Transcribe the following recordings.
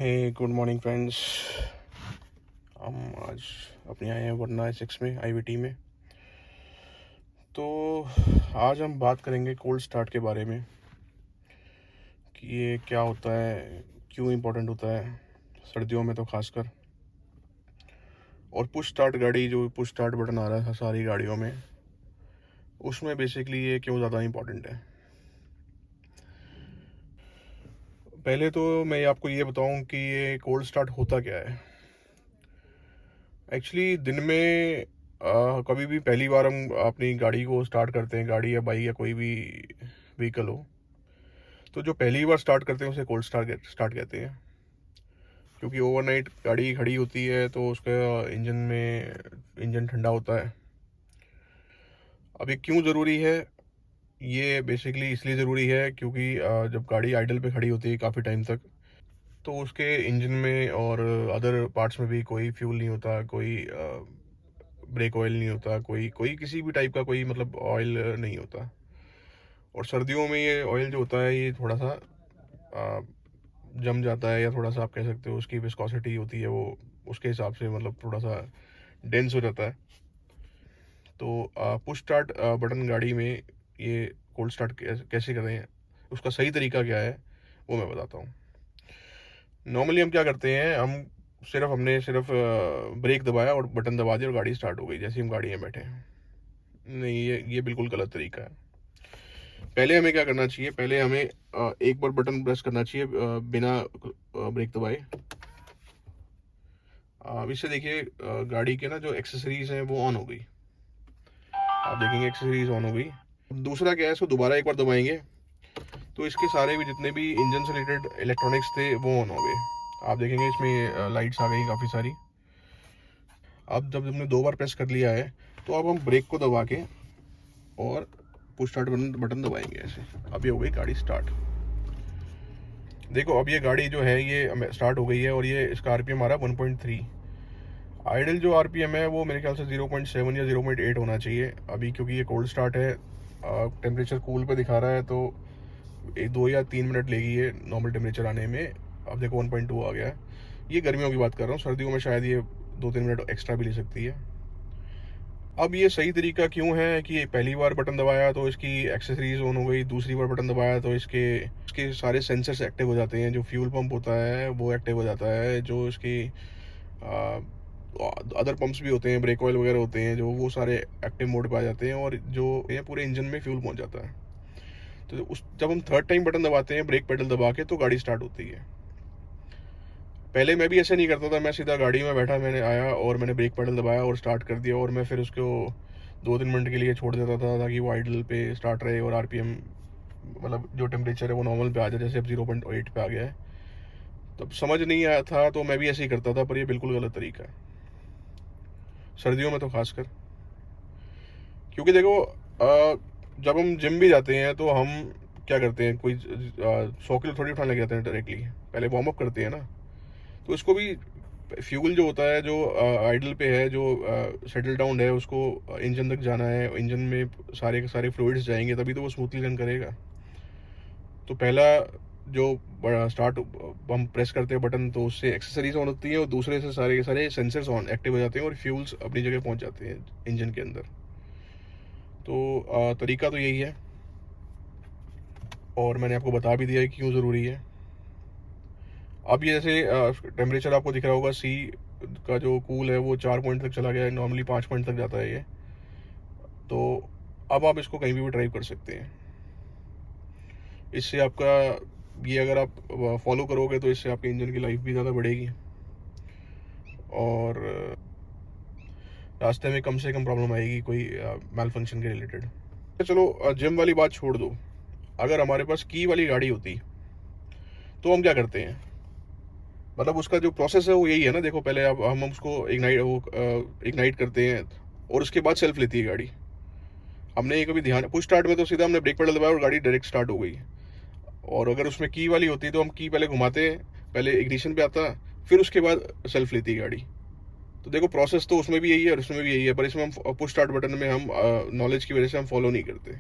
हे good morning friends. हम आज अपने आए हैं वरना एस6 में आईवीटी में। तो आज हम बात करेंगे कोल्ड स्टार्ट के बारे में कि ये क्या होता है, क्यों इम्पोर्टेंट होता है सर्दियों में तो खासकर, और पुश स्टार्ट गाड़ी जो पुश स्टार्ट बटन आ रहा है सारी गाड़ियों में, उसमें बेसिकली ये क्यों ज़्यादा इम्पोर्टेंट है। पहले तो मैं आपको ये बताऊं कि ये कोल्ड स्टार्ट होता क्या है। एक्चुअली दिन में कभी भी पहली बार हम अपनी गाड़ी को स्टार्ट करते हैं, गाड़ी या बाइक या कोई भी व्हीकल हो, तो जो पहली बार स्टार्ट करते हैं उसे कोल्ड स्टार्ट कहते हैं। क्योंकि ओवरनाइट गाड़ी खड़ी होती है तो उसका इंजन ठंडा होता है। अब ये क्यों ज़रूरी है, ये बेसिकली इसलिए ज़रूरी है क्योंकि जब गाड़ी आइडल पे खड़ी होती है काफ़ी टाइम तक, तो उसके इंजन में और अदर पार्ट्स में भी कोई फ्यूल नहीं होता, कोई ब्रेक ऑयल नहीं होता, कोई कोई किसी भी टाइप का कोई मतलब ऑयल नहीं होता। और सर्दियों में ये ऑयल जो होता है ये थोड़ा सा आ, जम जाता है, या थोड़ा सा आप कह सकते हो उसकी विस्कोसिटी होती है वो उसके हिसाब से मतलब थोड़ा सा डेंस हो जाता है। तो पुश स्टार्ट बटन गाड़ी में ये कोल्ड स्टार्ट कैसे करें, उसका सही तरीका क्या है वो मैं बताता हूँ। नॉर्मली हम क्या करते हैं, हमने सिर्फ ब्रेक दबाया और बटन दबा दिया और गाड़ी स्टार्ट हो गई जैसे हम गाड़ी में बैठे हैं। नहीं, ये बिल्कुल गलत तरीका है। पहले हमें क्या करना चाहिए, पहले हमें एक बार बटन प्रेस करना चाहिए बिना ब्रेक दबाए। इससे देखिए गाड़ी के ना जो एक्सेसरीज हैं वो ऑन हो गई। आप देखेंगे एक्सेसरीज ऑन हो गई। दूसरा क्या है, इसको दोबारा एक बार दबाएंगे तो इसके सारे भी जितने भी इंजन से रिलेटेड इलेक्ट्रॉनिक्स थे वो ऑन हो गए। आप देखेंगे इसमें लाइट्स आ गई काफ़ी सारी। अब जब हमने 2 बार प्रेस कर लिया है तो अब हम ब्रेक को दबा के और पुश स्टार्ट बटन दबाएंगे ऐसे। अब ये हो गई गाड़ी स्टार्ट। देखो अब ये गाड़ी जो है ये स्टार्ट हो गई है और ये इसका आरपीएम आ रहा है 1.3। आइडल जो आरपीएम है वो मेरे ख्याल से 0.7 या 0.8 होना चाहिए अभी, क्योंकि ये कोल्ड स्टार्ट है। टेम्परेचर कूल पे दिखा रहा है तो 2 या 3 मिनट लेगी ये नॉर्मल टेम्परेचर आने में। अब देखो 1.2 आ गया है। ये गर्मियों की बात कर रहा हूँ, सर्दियों में शायद ये 2-3 मिनट एक्स्ट्रा भी ले सकती है। अब ये सही तरीका क्यों है कि पहली बार बटन दबाया तो इसकी एक्सेसरीज ऑन हो गई, दूसरी बार बटन दबाया तो इसके सारे सेंसर्स एक्टिव हो जाते हैं, जो फ्यूल पंप होता है वो एक्टिव हो जाता है, जो इसकी अदर पंप्स भी होते हैं, ब्रेक ऑयल वगैरह होते हैं, जो वो सारे एक्टिव मोड पे आ जाते हैं और जो ये पूरे इंजन में फ्यूल पहुंच जाता है। तो जब हम थर्ड टाइम बटन दबाते हैं ब्रेक पेडल दबा के तो गाड़ी स्टार्ट होती है। पहले मैं भी ऐसे नहीं करता था, मैं सीधा गाड़ी में बैठा, मैंने आया और मैंने ब्रेक पेडल दबाया और स्टार्ट कर दिया, और मैं फिर उसको 2-3 मिनट के लिए छोड़ देता था ताकि वो आइडल पे स्टार्ट रहे और आरपीएम मतलब जो टेम्परेचर है वो नॉर्मल पे आ जाए। जैसे अब 0.8 पे आ गया है, तब समझ नहीं आया था तो मैं भी ऐसे ही करता था, पर ये बिल्कुल गलत तरीका है सर्दियों में तो खासकर। क्योंकि देखो जब हम जिम भी जाते हैं तो हम क्या करते हैं, कोई 100 किलो थोड़ी उठाने लग जाते हैं डायरेक्टली, पहले वार्म अप करते हैं ना। तो इसको भी फ्यूल जो होता है जो आइडल पे है, जो सेटल डाउन है, उसको इंजन तक जाना है, इंजन में सारे के सारे फ्लूइड्स जाएंगे तभी तो वो स्मूथली रन करेगा। तो पहला जो स्टार्ट हम प्रेस करते हैं बटन तो उससे एक्सेसरीज ऑन होती है और दूसरे से सारे के सारे सेंसर्स ऑन एक्टिव हो जाते हैं और फ्यूल्स अपनी जगह पहुंच जाते हैं इंजन के अंदर। तो तरीका तो यही है और मैंने आपको बता भी दिया है कि क्यों ज़रूरी है। अब ये जैसे टेम्परेचर आपको दिख रहा होगा, सी का जो कूल है वो 4 पॉइंट तक चला गया है, नॉर्मली 5 पॉइंट तक जाता है ये। तो अब आप इसको कहीं भी ड्राइव कर सकते हैं। इससे आपका ये अगर आप फॉलो करोगे तो इससे आपके इंजन की लाइफ भी ज़्यादा बढ़ेगी और रास्ते में कम से कम प्रॉब्लम आएगी कोई मैल फंक्शन के रिलेटेड। चलो जिम वाली बात छोड़ दो, अगर हमारे पास की वाली गाड़ी होती तो हम क्या करते हैं, मतलब उसका जो प्रोसेस है वो यही है ना। देखो पहले अब हम उसको इग्नाइट करते हैं और उसके बाद सेल्फ लेती है गाड़ी। हमने ये कभी ध्यान, पुश स्टार्ट में तो सीधा हमने ब्रेक पेडल दबाया और गाड़ी डायरेक्ट स्टार्ट हो गई। और अगर उसमें की वाली होती तो हम की पहले घुमाते, पहले इग्निशन पे आता, फिर उसके बाद सेल्फ लेती गाड़ी। तो देखो प्रोसेस तो उसमें भी यही है और इसमें भी यही है, पर इसमें हम पुश स्टार्ट बटन में हम नॉलेज की वजह से हम फॉलो नहीं करते।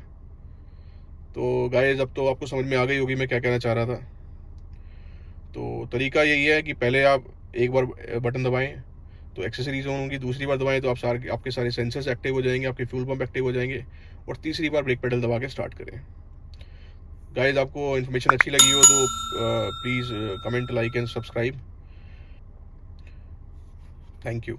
तो गाइस अब तो आपको समझ में आ गई होगी मैं क्या कहना चाह रहा था। तो तरीका यही है कि पहले आप एक बार बटन दबाएं तो एक्सेसरीज ऑन होंगी, दूसरी बार दबाएं तो आपके सारे सेंसर्स एक्टिव हो जाएंगे, आपके फ्यूल पंप एक्टिव हो जाएंगे, और तीसरी बार ब्रेक पेडल दबा के स्टार्ट करें। गाइस, आपको इन्फॉर्मेशन अच्छी लगी हो तो please comment, like and subscribe. Thank you.